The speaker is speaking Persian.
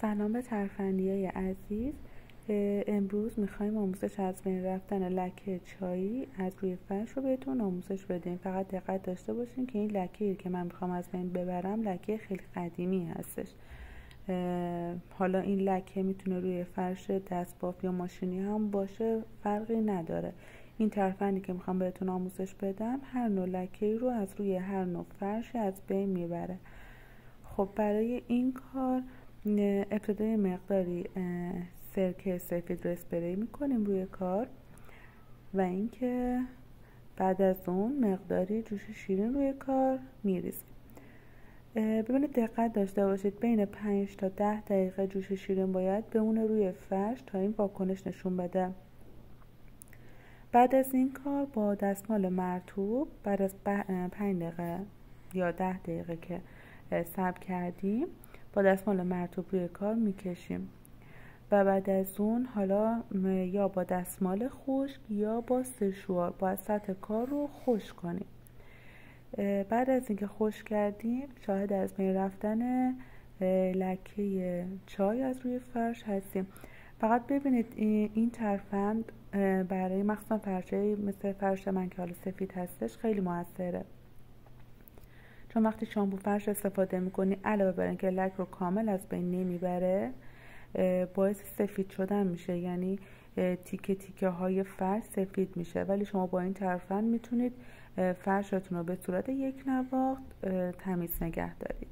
سلام به ترفندیای عزیز. امروز میخوایم آموزش از بین رفتن لکه چایی از روی فرش رو بهتون آموزش بدیم. فقط دقت داشته باشین که این لکه‌ای که من میخوام از بین ببرم لکه خیلی قدیمی هستش. حالا این لکه میتونه روی فرش دستباف یا ماشینی هم باشه، فرقی نداره. این ترفندی که میخوام بهتون آموزش بدم هر نوع لکه‌ای رو از روی هر نوع فرش از بین میبره. خب برای این کار ابتدای مقداری سرکه سفید رو اسپری میکنیم روی کار و اینکه بعد از اون مقداری جوش شیرین روی کار میریزیم. ببینید دقت داشته باشید بین 5 تا 10 دقیقه جوش شیرین باید بمونه روی فرش تا این واکنش نشون بده. بعد از این کار با دستمال مرطوب بعد از 5 دقیقه یا 10 دقیقه که صبر کردیم با دستمال مرطوب روی کار میکشیم و بعد از اون حالا یا با دستمال خشک یا با سشوار باید سطح کار رو خشک کنیم. بعد از اینکه خشک کردیم شاهد از بین رفتن لکه چای از روی فرش هستیم. فقط ببینید این ترفند برای مخصوصا فرشای مثل فرش من که حالا سفید هستش خیلی موثره، چون وقتی شامپو فرش استفاده میکنی علاوه بر اینکه لک رو کامل از بین نمیبره باعث سفید شدن میشه، یعنی تیکه تیکه های فرش سفید میشه. ولی شما با این ترفند میتونید فرشتون رو به صورت یک نواخت تمیز نگه دارید.